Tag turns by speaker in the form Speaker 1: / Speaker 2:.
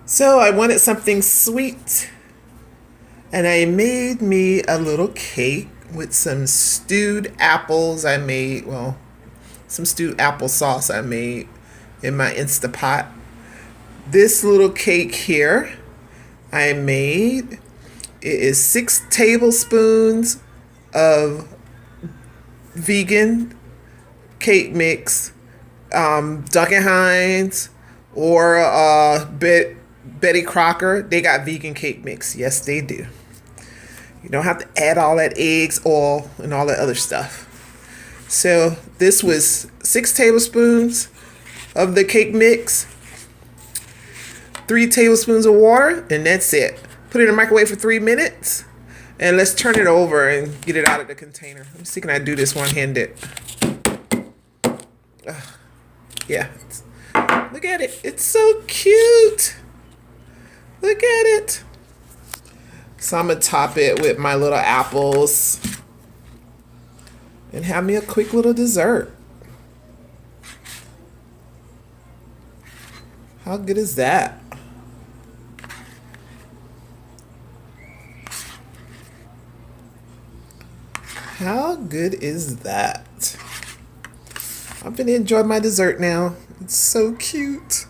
Speaker 1: So I wanted something sweet, and I made me a little cake with some stewed apples I made. Well, some stewed applesauce I made in my Instapot. This little cake here I made, it is 6 tablespoons of vegan cake mix, Duncan Hines or Betty Crocker. They got vegan cake mix. Yes, they do. You don't have to add all that eggs, oil, and all that other stuff. So this was 6 tablespoons of the cake mix, 3 tablespoons of water, and that's it. Put it in the microwave for 3 minutes, and let's turn it over and get it out of the container. Let me see, can I do this one-handed? Yeah. Look at it. It's so cute. Look at it. So I'm going to top it with my little apples and have me a quick little dessert. How good is that? How good is that? I'm gonna enjoy my dessert now. It's so cute.